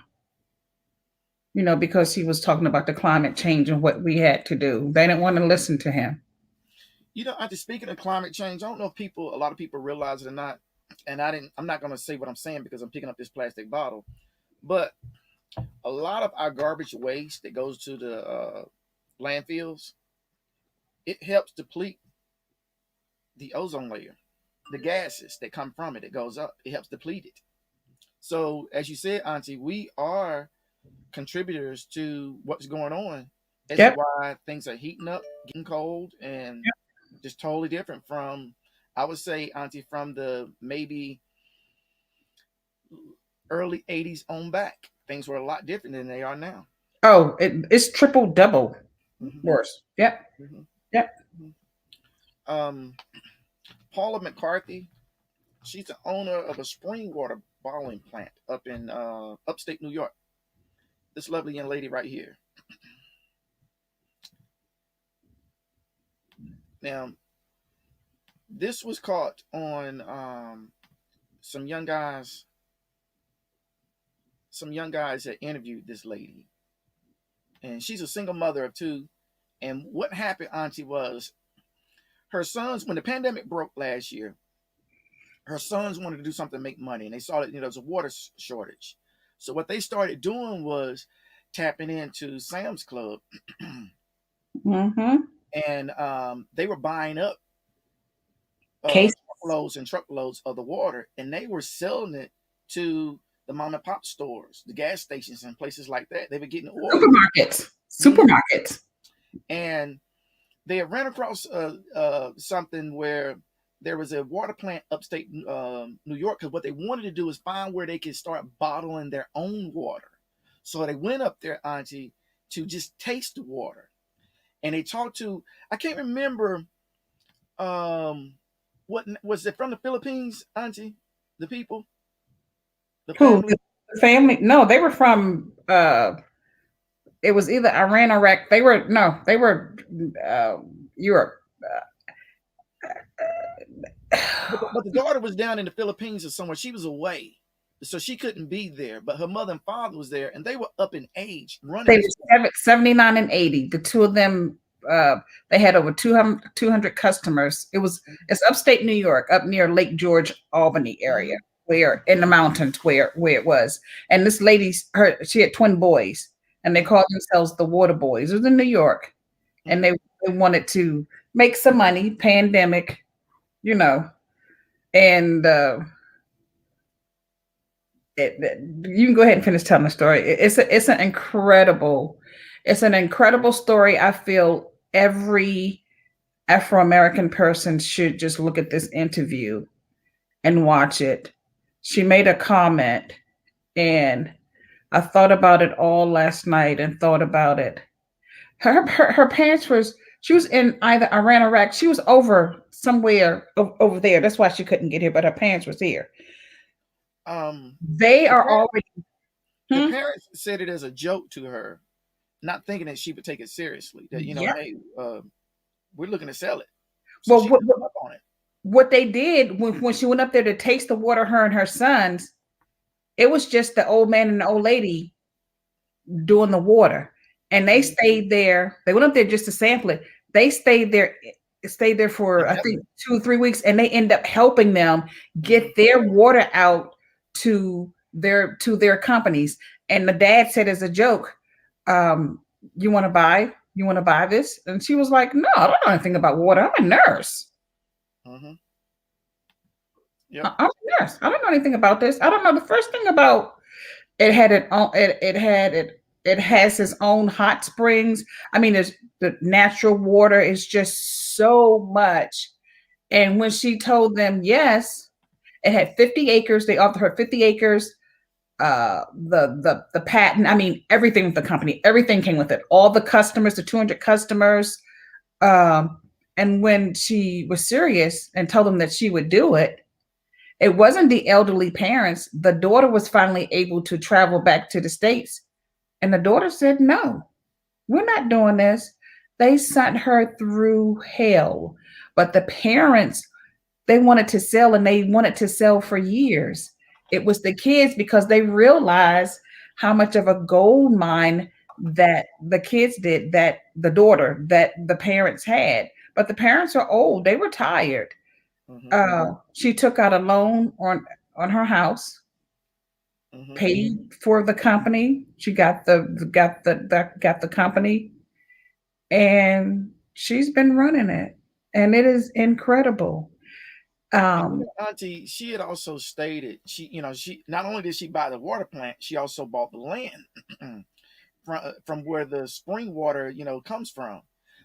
Because he was talking about the climate change and what we had to do. They didn't want to listen to him. After speaking of climate change, I don't know if a lot of people realize it or not. And I'm not going to say what I'm saying because I'm picking up this plastic bottle. But a lot of our garbage waste that goes to the landfills, it helps deplete the ozone layer. The gases that come from it goes up. It helps deplete it. So, as you said, Auntie, we are contributors to what's going on. As to why things are heating up, getting cold, and just totally different from, I would say, Auntie, from the maybe early 80s on back. Things were a lot different than they are now. Oh, it's triple double worse. Yep. Mm-hmm. Yep. Paula McCarthy, she's the owner of a spring water bottling plant up in upstate New York. This lovely young lady right here. Now, this was caught on some young guys that interviewed this lady. And she's a single mother of 2. And what happened, Auntie, was her sons, when the pandemic broke last year, her sons wanted to do something to make money. And they saw that there was a water shortage. So what they started doing was tapping into Sam's Club. Mm-hmm. And they were buying up truckloads of the water, and they were selling it to the mom and pop stores, the gas stations, and places like that. They were getting water. Supermarkets. And they had ran across something where there was a water plant upstate New York, because what they wanted to do is find where they could start bottling their own water. So they went up there, Auntie, to just taste the water. And they talked to, I can't remember, what was it, from the Philippines, Auntie? The people? The family? family. No, they were from. It was either Iran, Iraq. They were uh, Europe. But the daughter was down in the Philippines or somewhere. She was away, so she couldn't be there. But her mother and father was there, and they were up in age running They this. were 79 and 80. The two of them, they had over 200 customers. It's upstate New York, up near Lake George, Albany area, Mhm. where in the mountains where it was. And this she had twin boys, and they called themselves the Water Boys. It was in New York, and Mhm. they wanted to make some money, pandemic, you know, and you can go ahead and finish telling the story. It's an incredible story. I feel every Afro American person should just look at this interview and watch it. She made a comment, and I thought about it all last night and thought about it. Her parents she was in either Iran or Iraq. She was over somewhere over there. That's why she couldn't get here, but her parents was here. Um, They the, are par- already. the Hmm? parents said it as a joke to her, not thinking that she would take it seriously. That Yeah. hey, we're looking to sell it, so Well, she took them up on it. what they did when she went up there to taste the water, her and her sons, it was just the old man and the old lady doing the water. And they stayed there. They went up there just to sample it. They stayed there for I Together. think 2 or 3 weeks, and they end up helping them get Mhm. their water out to their companies. And the dad said as a joke, um, you want to buy this? And she was like, no, I don't know anything about water. I'm a nurse. Mhm. Yep. I'm a nurse. I don't know anything about this. I don't know the first thing about it. Had it own it had it it has its own hot springs. I mean, there's the natural water is just so much. And when she told them yes, it had 50 acres. They offered her 50 acres. The patent. I mean, everything with the company. Everything came with it. All the customers, the 200 customers. Um, and when she was serious and told them that she would do it, it wasn't the elderly parents. The daughter was finally able to travel back to the States. And the daughter said, no, we're not doing this. They sent her through hell. But the parents, they wanted to sell, and they wanted to sell for years. It was the kids because they realized how much of a gold mine that the kids did, that the daughter, that the parents had. But the parents are old, they were tired. Mhm. She took out a loan on her house, Mhm. paid for the company. She got the company, and she's been running it, and it is incredible. And Um, Auntie, she had also stated she not only did she buy the water plant, she also bought the land from where the spring water comes from.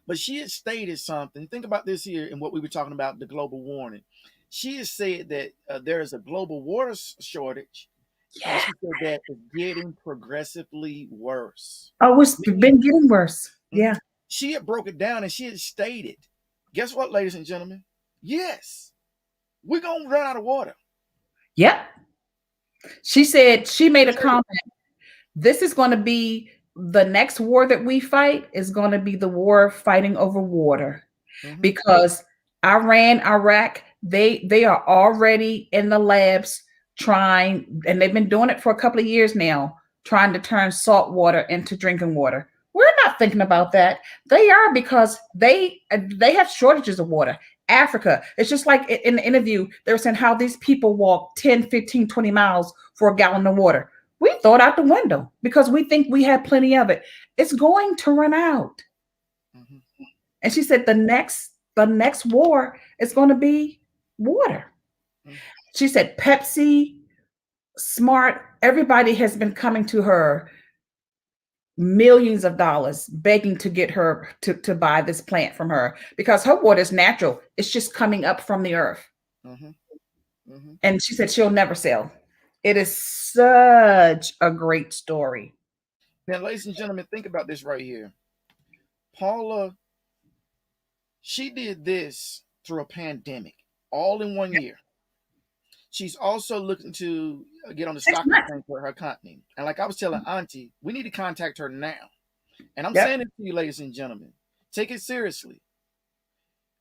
But she had stated something. Think about this here, and what we were talking about, the global warming. She has said that there is a global water shortage, and yeah. she said that it's getting progressively worse. Oh, it's Meaning, been getting worse. mhm, Yeah. she had broke it down and she had stated, guess what, ladies and gentlemen? Yes, we're gonna run out of water. Yep. She said she made She a said it. comment. This is going to be the next war that we fight is going to be the war fighting over water, Mhm. because Iran, Iraq, they are already in the labs trying, and they've been doing it for a couple of years now, trying to turn salt water into drinking water. We're not thinking about that. They are, because they have shortages of water. Africa, it's just like in the interview, they were saying how these people walk 10, 15, 20 miles for a gallon of water. We throw it out the window because we think we have plenty of it. It's going to run out. Mhm. And she said the next war is going to be water. Mhm. She said Pepsi, Smart, everybody has been coming to her, millions of dollars, begging to get her to buy this plant from her, because her water is natural. It's just coming up from the earth. Mhm. Mhm. And she said she'll never sell. It is such a great story. Now, ladies and gentlemen, think about this right here. Paula, she did this through a pandemic, all in one year. She's also looking to get on the Six stock months. exchange for her company. And like I was telling Auntie, we need to contact her now. And I'm Yep. saying it to you, ladies and gentlemen, take it seriously.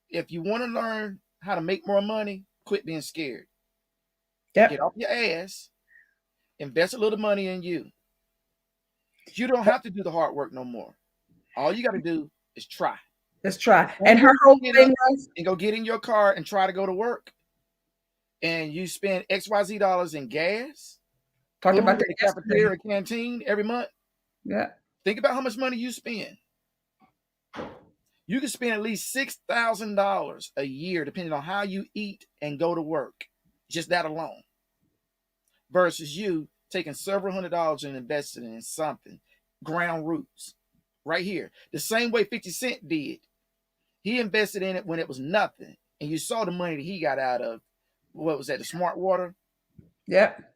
If you want to learn how to make more money, quit being scared. Yep. Get off your ass, invest a little money in you. You don't have to do the hard work no more. All you got to do is try. Let's try. Don't And her go whole get thing up was and go get in your car and try to go to work. And you spend XYZ dollars in gas, talked food about at that the yesterday. cafeteria or canteen every month. Yeah. Think about how much money you spend. You can spend at least $6,000 a year, depending on how you eat and go to work. Just that alone. Versus you taking several $100s and investing in something. Ground roots. Right here. The same way 50 Cent did. He invested in it when it was nothing. And you saw the money that he got out of, what was that, the smart water? Yep.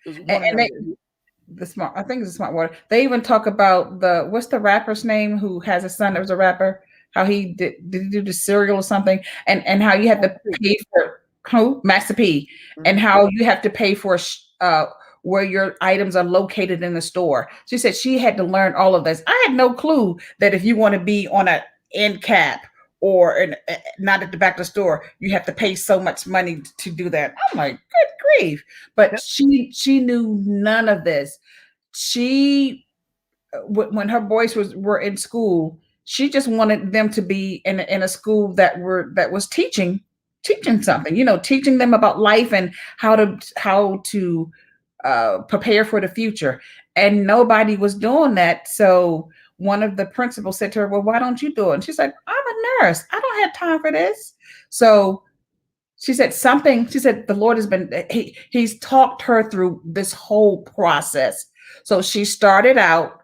It was And, one of and them. they, the smart, I think it's the smart water. They even talk about what's the rapper's name who has a son that was a rapper? How he did he do the cereal or something? And how you have to pay for who? Master P. And how you have to pay for where your items are located in the store. She said she had to learn all of this. I had no clue that if you want to be on an end cap or not at the back of the store, you have to pay so much money to do that. I'm like, good grief. But she knew none of this. She when her boys were in school, she just wanted them to be in a school that was teaching something, teaching them about life and how to prepare for the future. And nobody was doing that. So one of the principals said to her, well, why don't you do it? And she's like, I'm a nurse. I don't have time for this. So she said the Lord has been, he's talked her through this whole process. So she started out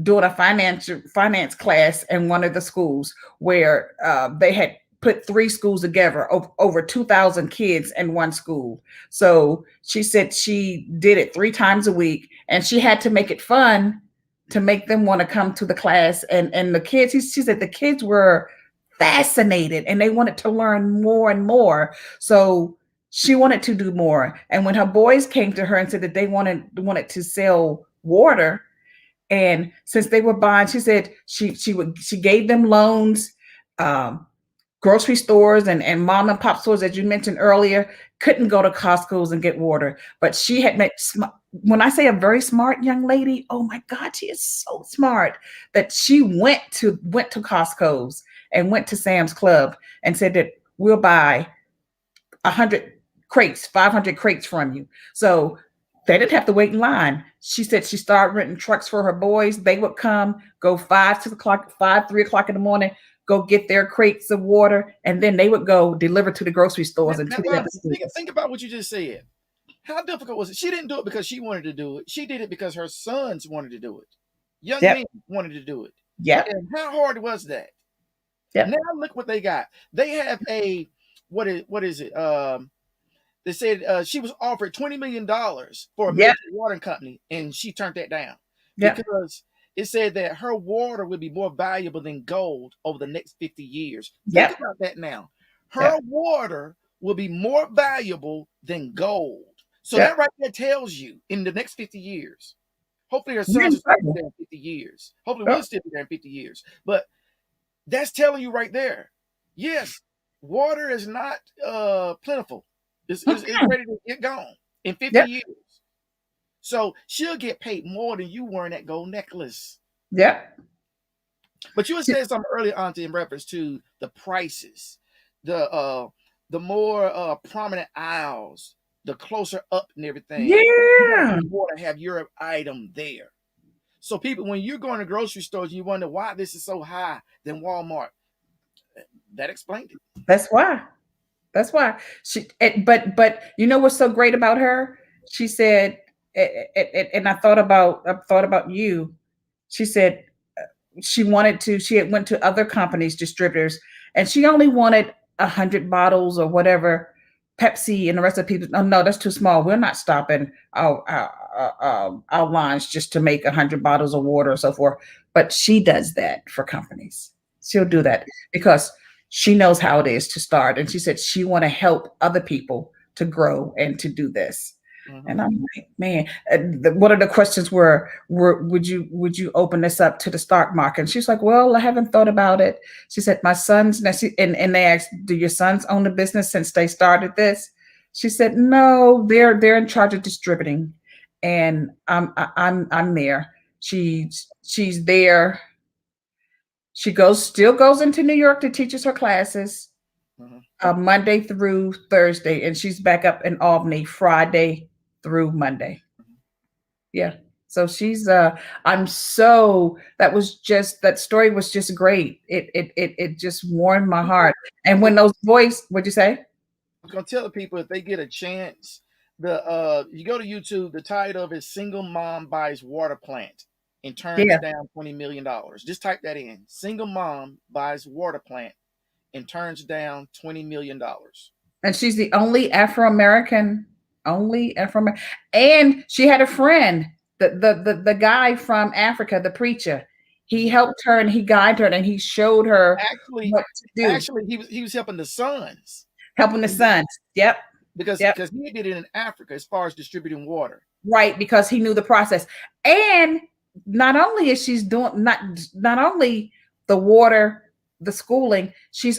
doing a finance class in one of the schools where they had put 3 schools together, over 2,000 kids in one school. So she said she did it 3 times a week, and she had to make it fun to make them want to come to the class. And the kids, she said the kids were fascinated and they wanted to learn more and more. So she wanted to do more. And when her boys came to her and said that they wanted to sell water, and since they were buying, she said she gave them loans. Grocery stores and mom and pop stores, as you mentioned earlier, couldn't go to Costco's and get water. But she had met, when I say a very smart young lady, oh my God, she is so smart that she went to Costco's and went to Sam's Club and said that we'll buy 100 crates, 500 crates from you. So they didn't have to wait in line. She said she started renting trucks for her boys. They would come, go 3 o'clock in the morning, go get their crates of water, and then they would go deliver to the grocery stores and to the other students. Think about what you just said. How difficult was it? She didn't do it because she wanted to do it. She did it because her sons wanted to do it. Young men wanted to do it. Yeah. And how hard was that? Yeah. Now look what they got. They have a what is it? They said she was offered $20 million for a major water company, and she turned that down because it said that her water would be more valuable than gold over the next 50 years. Think about that now. Her water will be more valuable than gold. So that right there tells you in the next 50 years. Hopefully her sons will still be there in 50 years. Hopefully we'll still be there in 50 years. But that's telling you right there. Yes, water is not plentiful. It's ready to get gone in 50 years. So she'll get paid more than you wearing that gold necklace. Yeah. But you had said something earlier, Auntie, in reference to the prices, the more prominent aisles, the closer up and everything. Yeah. You want to have your item there. So people, when you're going to grocery stores and you wonder why this is so high than Walmart, that explained it. That's why. She. But you know what's so great about her? She said, and I thought about you. She said she had went to other companies, distributors, and she only wanted 100 bottles or whatever, Pepsi, and the rest of the people. Oh no, that's too small. We're not stopping our lines just to make 100 bottles of water or so forth. But she does that for companies. She'll do that because she knows how it is to start. And she said she want to help other people to grow and to do this. Mm-hmm. And I'm like, man, one of the questions were would you open this up to the stock market? And she's like, well, I haven't thought about it. She said, my sons, and they asked, do your sons own the business since they started this? She said, no, they're in charge of distributing, and I'm there. She's there. She still goes into New York to teaches her classes Mm-hmm. Monday through Thursday, and she's back up in Albany Friday through Monday. Yeah. So she's I'm so that story was just great. It just warmed my heart. And when those boys, what'd you say? I'm gonna tell the people if they get a chance, you go to YouTube, the title of it, Single Mom Buys Water Plant and Turns Yeah. Down $20 million. Just type that in. Single mom buys water plant and turns down $20 million. And she's the only Afro American, and she had a friend, the guy from Africa, the preacher. He helped her and he guided her and he showed her Actually, what to do, he was helping the sons helping the sons. Yep, because yep. he did it in Africa as far as distributing water. Right, because he knew the process. And not only is she's doing not only the water, the schooling, she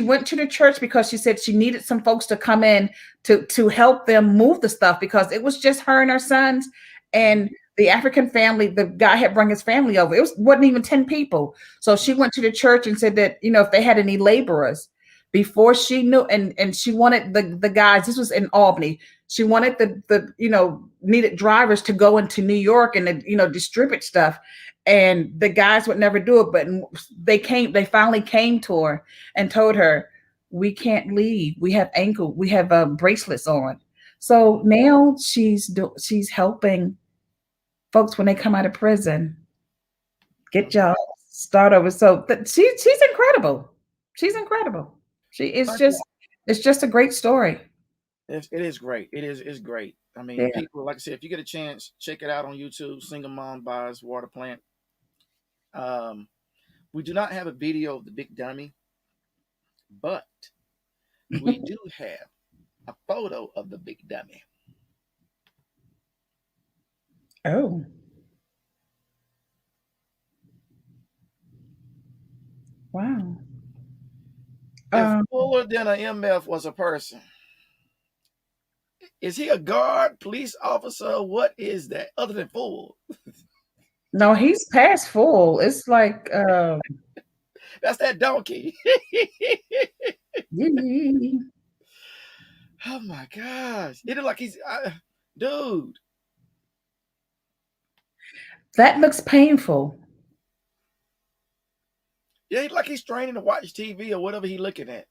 went to the church because she said she needed some folks to come in to help them move the stuff, because it was just her and her sons and the African family. The guy had brought his family over. Wasn't even 10 people. So she went to the church and said that, if they had any laborers, before she knew, and she wanted the guys, this was in Albany. She wanted the needed drivers to go into New York and distribute stuff, and the guys would never do it. But they finally came to her and told her, we can't leave. We have bracelets on. So now she's helping folks when they come out of prison get jobs, start over. So she's incredible. She's incredible. It's just a great story. It is great. It's great. I mean, Yeah. people, like I said, if you get a chance, check it out on YouTube. Single Mom Buys Water Plant. We do not have a video of the big dummy, but we do have a photo of the big dummy. Oh. Wow. If fuller than an MF was a person, is he a guard, police officer? What is that other than full? No, he's past full. It's like That's that donkey. Oh my gosh. It look like he's dude. That looks painful. Yeah, like he's training to watch TV or whatever he's looking at.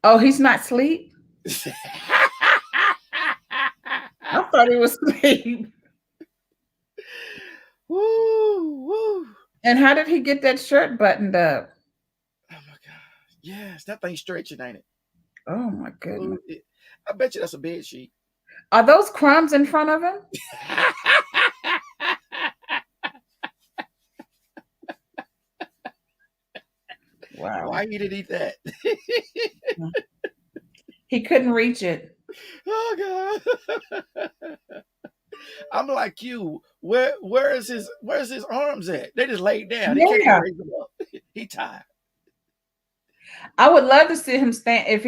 Oh, he's not asleep? I thought he was asleep. Woo, woo. And how did he get that shirt buttoned up? Oh my gosh. Yes, that thing's stretching, ain't it? Oh my goodness. I bet you that's a bed sheet. Are those crumbs in front of him? Wow. Why he didn't eat that? He couldn't reach it. Oh God. I'm like you. Where's his arms at? They just laid down. He can't even raise them up. He tired. I would love to see him stand if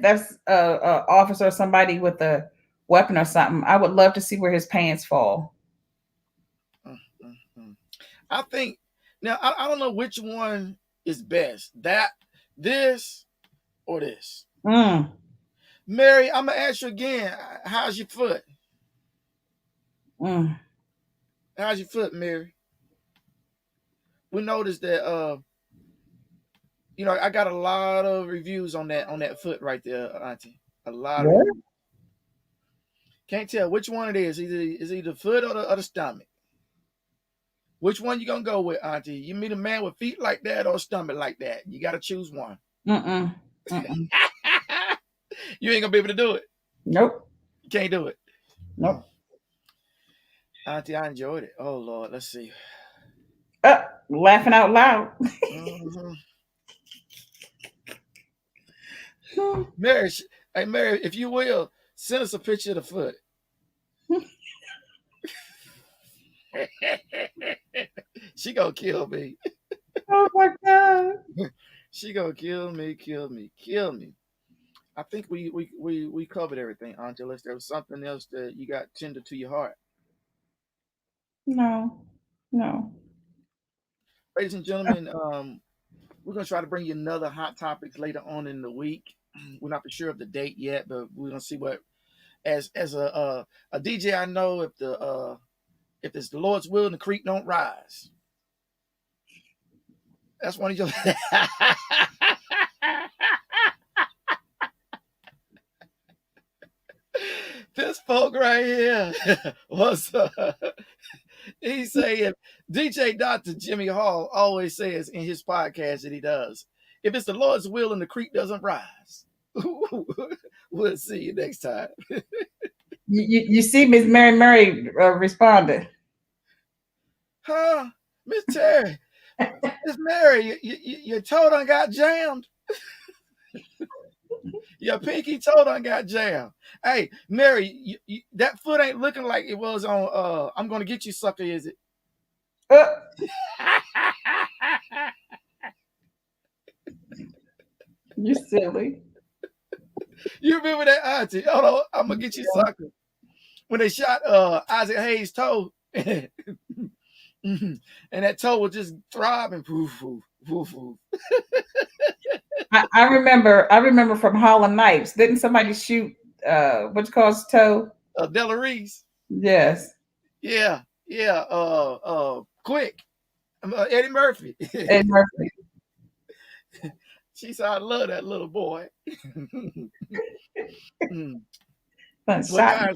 that's a officer or somebody with a weapon or something. I would love to see where his pants fall. I think now I don't know which one is best. This, or this. Mary, I'm gonna ask you again. How's your foot? How's your foot, Mary? We noticed that I got a lot of reviews on that foot right there, Auntie. A lot of reviews. Can't tell which one it is. Is either foot or the stomach. Which one you gonna go with, Auntie? You meet a man with feet like that or a stomach like that? You gotta choose one. You ain't gonna be able to do it. Nope. You can't do it. Nope. Auntie, I enjoyed it. Oh Lord, let's see. Laughing out loud. Mary, hey Mary, if you will, send us a picture of the foot. She gonna kill me. Oh my God. She gonna kill me, kill me, kill me. I think we covered everything, Angela. If there was something else that you got tender to your heart. No, no. Ladies and gentlemen, we're gonna try to bring you another hot topics later on in the week. We're not for sure of the date yet, but we're gonna see what as a DJ. I know if it's the Lord's will and the creek don't rise. That's one of your. This folk right here was he say if DJ Dr. Jimmy Hall always says in his podcast that he does, if it's the Lord's will and the creek doesn't rise. We'll see you next time. You see Miss Mary responded. Huh? Miss Terry, Miss Mary, your toe done got jammed. Your pinky toe done got jammed. Hey, Mary, that foot ain't looking like it was on I'm gonna get you, sucker, is it? Uh, you silly. You remember that, Auntie? Hold on, I'm gonna get you, sucker. When they shot Isaac Hayes' toe, and that toe was just throbbing. Poof, poof, poof, poof. I remember from Harlem Nights. Didn't somebody shoot what's called his toe? Della Reese. Yes. Yeah, yeah. Quick. Eddie Murphy. Eddie Murphy. She said, "I love that little boy." Well, guys,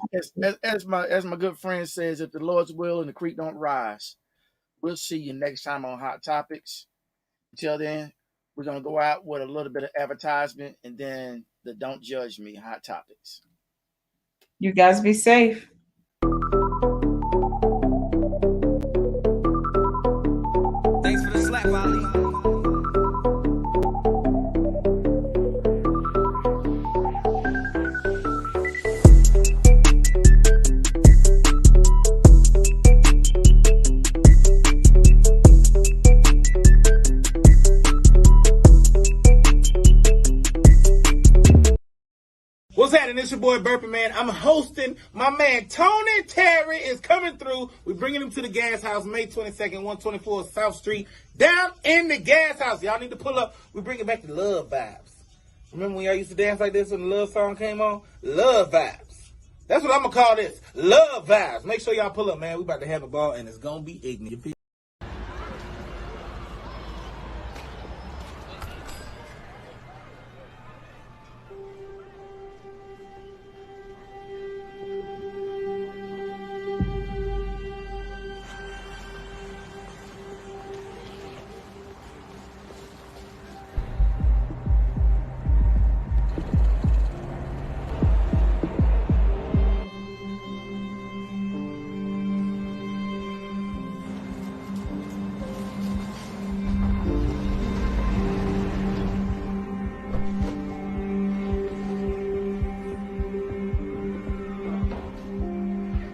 as my good friend says, if the Lord's will and the creek don't rise, we'll see you next time on Hot Topics. Until then, we're gonna go out with a little bit of advertisement and then the Don't Judge Me Hot Topics. You guys be safe. Thanks for the slap, Ali. What's happening? It's your boy Burpin' Man. I'm hosting. My man Tony Terry is coming through. We're bringing him to the Gas House May 22nd, 124 South Street. Down in the Gas House. Y'all need to pull up. We bring it back to love vibes. Remember when y'all used to dance like this when the love song came on? Love vibes. That's what I'm going to call this. Love vibes. Make sure y'all pull up, man. We about to have a ball, and it's going to be ignorant.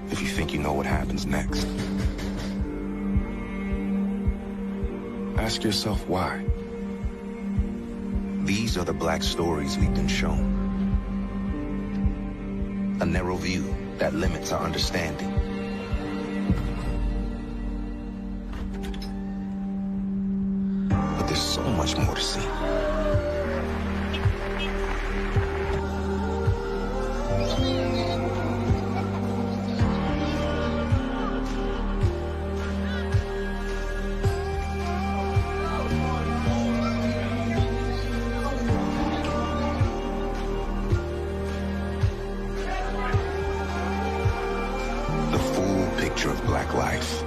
If you think you know what happens next, ask yourself why. These are the black stories we've been shown. A narrow view that limits our understanding. But there's so much more to see. The full picture of black life.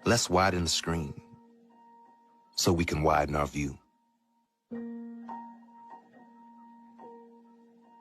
Let's widen the screen so we can widen our view.